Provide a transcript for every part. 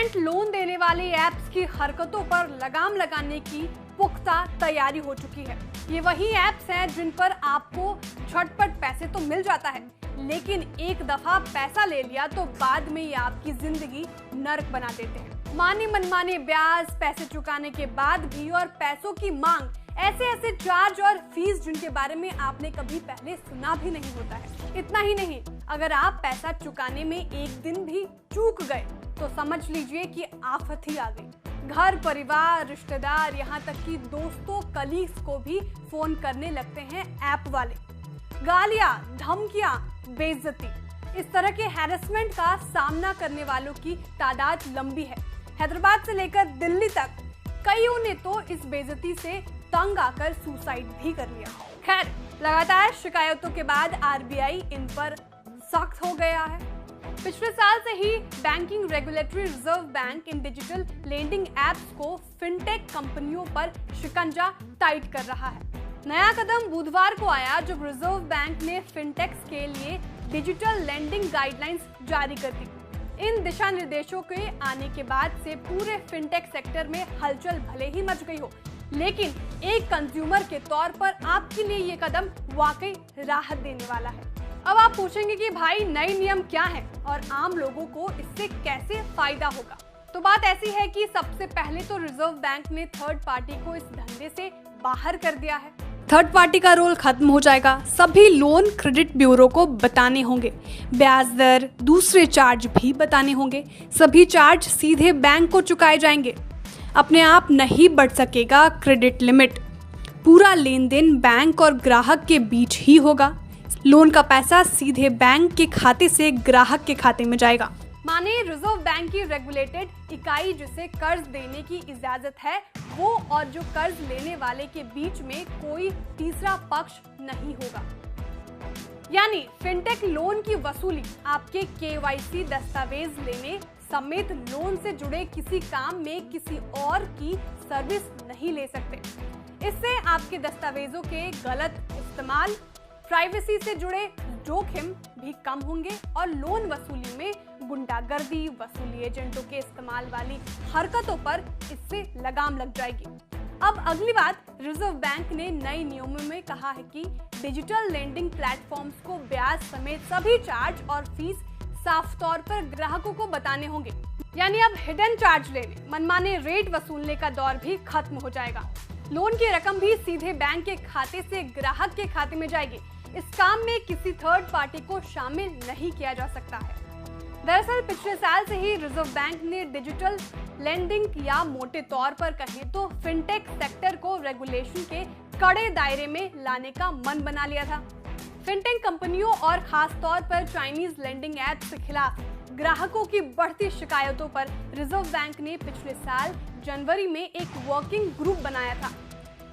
Instant loan देने वाले apps की हरकतों पर लगाम लगाने की पुख्ता तैयारी हो चुकी है। ये वही ऐप्स हैं जिन पर आपको झटपट पैसे तो मिल जाता है, लेकिन एक दफा पैसा ले लिया तो बाद में ये आपकी जिंदगी नर्क बना देते हैं। माने मनमाने ब्याज, पैसे चुकाने के बाद भी, और पैसों की मांग, ऐसे चार्ज और फीस जिनके बारे में आपने कभी पहले सुना भी नहीं होता है। इतना ही नहीं, अगर आप पैसा चुकाने में एक दिन भी चूक गए तो समझ लीजिए कि आफत ही आ गई। घर परिवार, रिश्तेदार, यहाँ तक कि दोस्तों, कलीग्स को भी फोन करने लगते हैं ऐप वाले। गालियां, धमकियां, बेइज्जती, इस तरह के हैरेसमेंट का सामना करने वालों की तादाद लंबी है। हैदराबाद से लेकर दिल्ली तक कईयों ने तो इस बेइज्जती से तंग आकर सुसाइड भी कर लिया। खैर, लगातार शिकायतों के बाद आरबीआई इन पर सख्त हो गया है। पिछले साल से ही banking regulatory Reserve Bank in digital lending apps को फिनटेक कंपनियों पर शिकंजा टाइट कर रहा है। नया कदम बुधवार को आया जब रिजर्व बैंक ने फिनटेक्स के लिए डिजिटल लेंडिंग गाइडलाइंस जारी कर दी। इन दिशा निर्देशों के आने के बाद से पूरे फिनटेक सेक्टर में हलचल भले ही मच गई हो, लेकिन एक कंज्यूमर के तौर पर आपके लिए ये कदम वाकई राहत देने वाला है। अब आप पूछेंगे कि भाई नए नियम क्या हैं और आम लोगों को इससे कैसे फायदा होगा। तो बात ऐसी है कि सबसे पहले तो रिजर्व बैंक ने थर्ड पार्टी को इस धंधे से बाहर कर दिया है। थर्ड पार्टी का रोल खत्म हो जाएगा। सभी लोन क्रेडिट ब्यूरो को बताने होंगे, ब्याज दर, दूसरे चार्ज भी बताने होंगे। सभी चार्ज सीधे बैंक को चुकाए जाएंगे। अपने आप नहीं बढ़ सकेगा क्रेडिट लिमिट। पूरा लेन देन बैंक और ग्राहक के बीच ही होगा। लोन का पैसा सीधे बैंक के खाते से ग्राहक के खाते में जाएगा। माने रिजर्व बैंक की रेगुलेटेड इकाई जिसे कर्ज देने की इजाजत है, वो और जो कर्ज लेने वाले के बीच में कोई तीसरा पक्ष नहीं होगा। यानी फिनटेक लोन की वसूली आपके केवाईसी दस्तावेज लेने समेत लोन से जुड़े किसी काम में किसी और की सर्विस नहीं ले सकते। इससे आपके दस्तावेजों के गलत इस्तेमाल, प्राइवेसी से जुड़े जोखिम भी कम होंगे और लोन वसूली में गुंडागर्दी, वसूली एजेंटों के इस्तेमाल वाली हरकतों पर इससे लगाम लग जाएगी। अब अगली बात, रिजर्व बैंक ने नए नियमों में कहा है कि डिजिटल लेंडिंग प्लेटफॉर्म्स को ब्याज समेत सभी चार्ज और फीस साफ तौर पर ग्राहकों को बताने होंगे। यानी अब हिडन चार्ज लेने, मनमाने रेट वसूलने का दौर भी खत्म हो जाएगा। लोन की रकम भी सीधे बैंक के खाते से ग्राहक के खाते में जाएगी। इस काम में किसी थर्ड पार्टी को शामिल नहीं किया जा सकता है। दरअसल पिछले साल से ही रिजर्व बैंक ने डिजिटल लेंडिंग या मोटे तौर पर कहें तो फिनटेक सेक्टर को रेगुलेशन के कड़े दायरे में लाने का मन बना लिया था। फिनटेक कंपनियों और खास तौर पर चाइनीज लेंडिंग ऐप्स के खिलाफ ग्राहकों की बढ़ती शिकायतों पर रिजर्व बैंक ने पिछले साल जनवरी में एक वर्किंग ग्रुप बनाया था।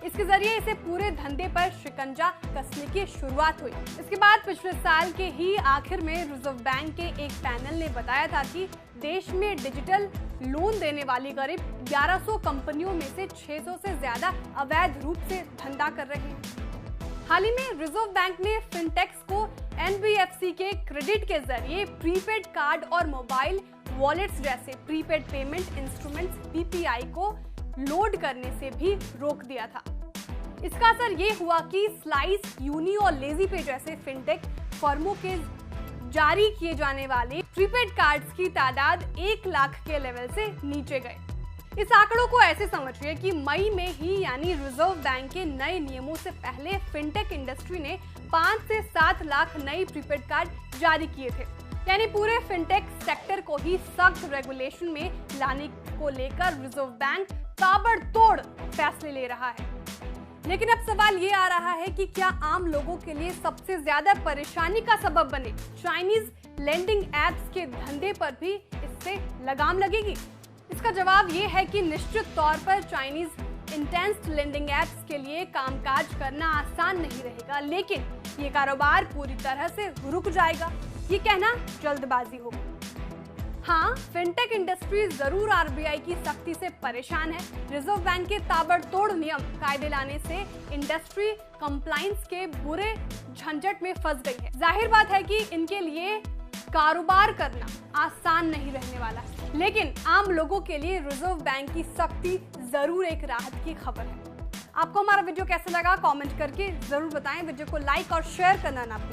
इसके जरिए इसे पूरे धंधे पर शिकंजा कसने की शुरुआत हुई। इसके बाद पिछले साल के ही आखिर में रिजर्व बैंक के एक पैनल ने बताया था कि देश में डिजिटल लोन देने वाली करीब 1100 कंपनियों में से 600 से ज्यादा अवैध रूप से धंधा कर रहे हैं। हाल ही में रिजर्व बैंक ने फिनटेक्स को एनबीएफसी के क्रेडिट के जरिए प्रीपेड कार्ड और मोबाइल वॉलेट्स जैसे प्रीपेड पेमेंट इंस्ट्रूमेंट्स पीपीआई को लोड करने से भी रोक दिया था। इसका असर ये हुआ कि स्लाइस, यूनी और लेजी पे जैसे फिनटेक फर्मों के जारी किए जाने वाले प्रीपेड कार्ड्स की तादाद 1 लाख के लेवल से नीचे गए। इस आंकड़ों को ऐसे समझिए कि मई में ही यानी रिजर्व बैंक के नए नियमों से पहले फिनटेक इंडस्ट्री ने 5 से 7 लाख नए प्रीपेड कार्ड जारी किए थे। यानी पूरे फिनटेक सेक्टर को ही सख्त रेगुलेशन में लाने को लेकर रिजर्व बैंक ताबड़तोड़ फैसले ले रहा है। लेकिन अब सवाल ये आ रहा है कि क्या आम लोगों के लिए सबसे ज्यादा परेशानी का सबब बने चाइनीज लेंडिंग एप्स के धंधे पर भी इससे लगाम लगेगी? इसका जवाब ये है कि निश्चित तौर पर चाइनीज इंटेंस लेंडिंग एप्स के लिए कामकाज करना आसान नहीं रहेगा, लेकिन ये कारोबार पूरी तरह से रुक जाएगा, ये कहना जल्दबाजी होगी। हाँ, फिनटेक इंडस्ट्री जरूर आरबीआई की सख्ती से परेशान है। रिजर्व बैंक के ताबड़तोड़ नियम कायदे लाने से इंडस्ट्री कंप्लायंस के बुरे झंझट में फंस गई है। जाहिर बात है कि इनके लिए कारोबार करना आसान नहीं रहने वाला है, लेकिन आम लोगों के लिए रिजर्व बैंक की सख्ती जरूर एक राहत की खबर है। आपको हमारा वीडियो कैसा लगा कमेंट करके जरूर बताएं। वीडियो को लाइक और शेयर करना ना भूलें।